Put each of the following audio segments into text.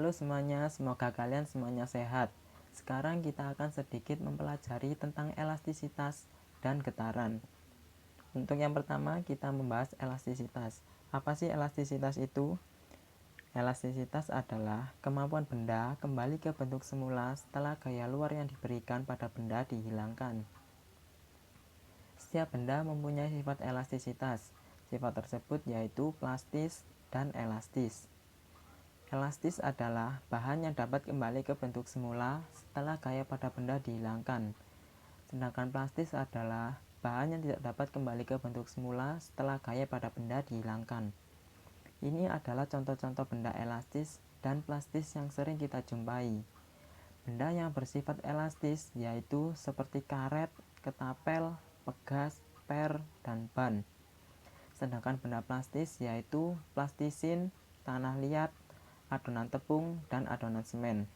Halo semuanya, semoga kalian semuanya sehat. Sekarang kita akan sedikit mempelajari tentang elastisitas dan getaran. Untuk yang pertama, kita membahas elastisitas. Apa sih elastisitas itu? Elastisitas adalah kemampuan benda kembali ke bentuk semula setelah gaya luar yang diberikan pada benda dihilangkan. Setiap benda mempunyai sifat elastisitas. Sifat tersebut yaitu plastis dan elastis. Elastis adalah bahan yang dapat kembali ke bentuk semula setelah gaya pada benda dihilangkan. Sedangkan plastis adalah bahan yang tidak dapat kembali ke bentuk semula setelah gaya pada benda dihilangkan. Ini adalah contoh-contoh benda elastis dan plastis yang sering kita jumpai. Benda yang bersifat elastis yaitu seperti karet, ketapel, pegas, per, dan ban. Sedangkan benda plastis yaitu plastisin, tanah liat, adonan tepung, dan adonan semen.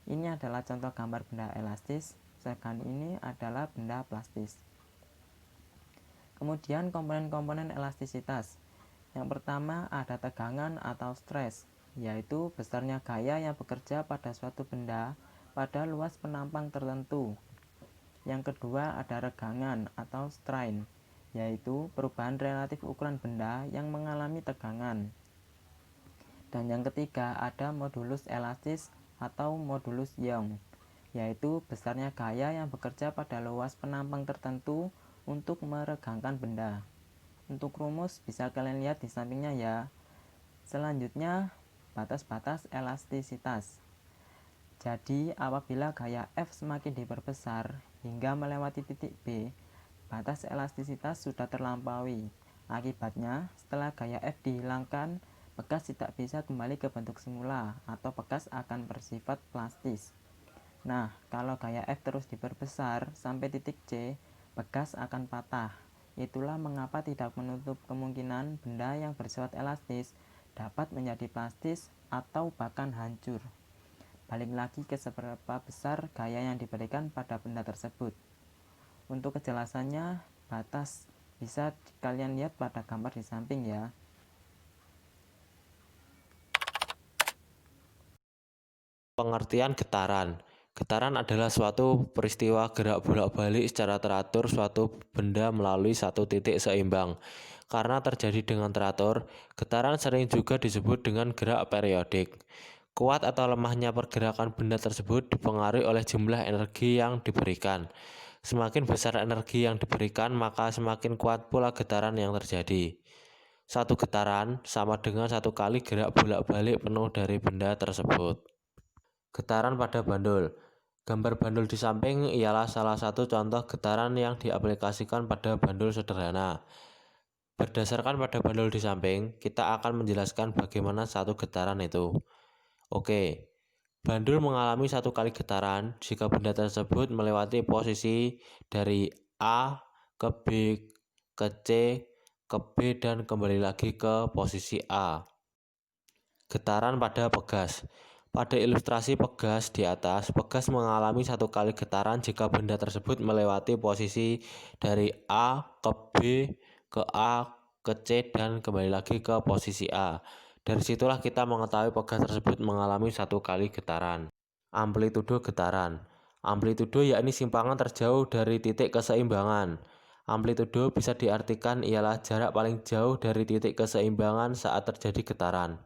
Ini adalah contoh gambar benda elastis, sedangkan ini adalah benda plastis. Kemudian komponen-komponen elastisitas. Yang pertama ada tegangan atau stres, yaitu besarnya gaya yang bekerja pada suatu benda pada luas penampang tertentu. Yang kedua ada regangan atau strain, yaitu perubahan relatif ukuran benda yang mengalami tegangan. Dan yang ketiga ada modulus elastis atau modulus Young, yaitu besarnya gaya yang bekerja pada luas penampang tertentu untuk meregangkan benda. Untuk rumus bisa kalian lihat di sampingnya ya. Selanjutnya batas-batas elastisitas. Jadi apabila gaya F semakin diperbesar hingga melewati titik B, batas elastisitas sudah terlampaui. Akibatnya setelah gaya F dihilangkan, bekas tidak bisa kembali ke bentuk semula atau bekas akan bersifat plastis. Nah, kalau gaya F terus diperbesar sampai titik C, bekas akan patah. Itulah mengapa tidak menutup kemungkinan benda yang bersifat elastis dapat menjadi plastis atau bahkan hancur. Balik lagi ke seberapa besar gaya yang diberikan pada benda tersebut. Untuk kejelasannya, batas bisa kalian lihat pada gambar di samping ya. Pengertian getaran. Getaran adalah suatu peristiwa gerak bolak-balik secara teratur suatu benda melalui satu titik seimbang. Karena terjadi dengan teratur, getaran sering juga disebut dengan gerak periodik. Kuat atau lemahnya pergerakan benda tersebut dipengaruhi oleh jumlah energi yang diberikan. Semakin besar energi yang diberikan, maka semakin kuat pula getaran yang terjadi. Satu getaran sama dengan satu kali gerak bolak-balik penuh dari benda tersebut. Getaran pada bandul. Gambar bandul di samping ialah salah satu contoh getaran yang diaplikasikan pada bandul sederhana. Berdasarkan pada bandul di samping, kita akan menjelaskan bagaimana satu getaran itu. Oke, bandul mengalami satu kali getaran jika benda tersebut melewati posisi dari A ke B ke C ke B dan kembali lagi ke posisi A. Getaran pada pegas. Pada ilustrasi pegas di atas, pegas mengalami satu kali getaran jika benda tersebut melewati posisi dari A ke B ke A ke C dan kembali lagi ke posisi A. Dari situlah kita mengetahui pegas tersebut mengalami satu kali getaran. Amplitudo getaran. Amplitudo yakni simpangan terjauh dari titik keseimbangan. Amplitudo bisa diartikan ialah jarak paling jauh dari titik keseimbangan saat terjadi getaran.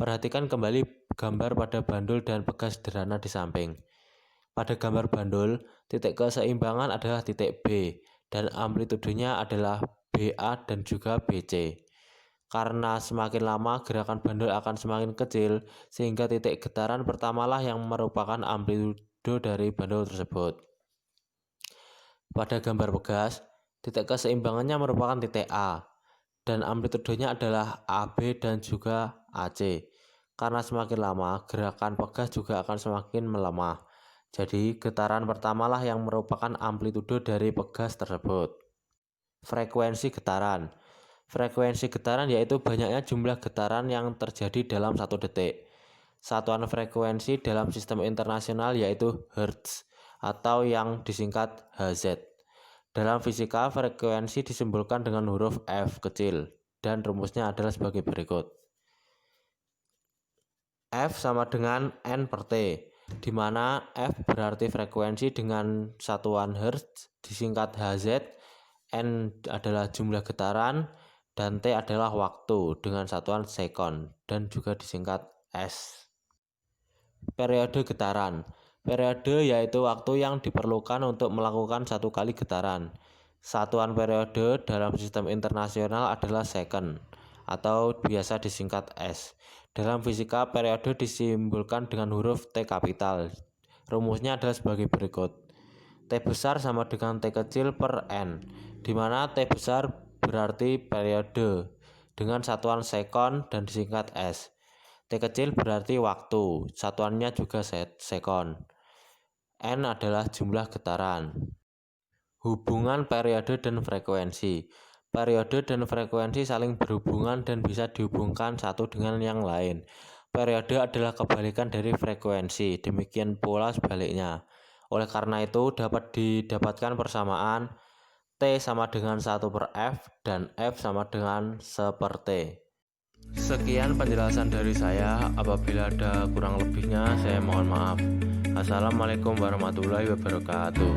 Perhatikan kembali gambar pada bandul dan pegas sederhana di samping. Pada gambar bandul, titik keseimbangan adalah titik B dan amplitudenya adalah BA dan juga BC. Karena semakin lama gerakan bandul akan semakin kecil, sehingga titik getaran pertamalah yang merupakan amplitudo dari bandul tersebut. Pada gambar pegas, titik keseimbangannya merupakan titik A dan amplitudenya adalah AB dan juga AC. Karena semakin lama, gerakan pegas juga akan semakin melemah. Jadi, getaran pertamalah yang merupakan amplitudo dari pegas tersebut. Frekuensi getaran. Frekuensi getaran yaitu banyaknya jumlah getaran yang terjadi dalam satu detik. Satuan frekuensi dalam sistem internasional yaitu Hertz atau yang disingkat Hz. Dalam fisika, frekuensi disimbolkan dengan huruf F kecil dan rumusnya adalah sebagai berikut. F sama dengan N per T, di mana F berarti frekuensi dengan satuan Hertz disingkat Hz, N adalah jumlah getaran, dan T adalah waktu dengan satuan sekon dan juga disingkat S. Periode getaran. Periode yaitu waktu yang diperlukan untuk melakukan satu kali getaran. Satuan periode dalam sistem internasional adalah second atau biasa disingkat S. Dalam fisika, periode disimbolkan dengan huruf T kapital. Rumusnya adalah sebagai berikut. T besar sama dengan T kecil per N, di mana T besar berarti periode dengan satuan sekon dan disingkat S. T kecil berarti waktu, satuannya juga sekon. N adalah jumlah getaran. Hubungan periode dan frekuensi. Periode dan frekuensi saling berhubungan dan bisa dihubungkan satu dengan yang lain. Periode adalah kebalikan dari frekuensi, demikian pula sebaliknya. Oleh karena itu dapat didapatkan persamaan T sama dengan 1 per F dan F sama dengan 1 per T. Sekian penjelasan dari saya. Apabila ada kurang lebihnya saya mohon maaf. Assalamualaikum warahmatullahi wabarakatuh.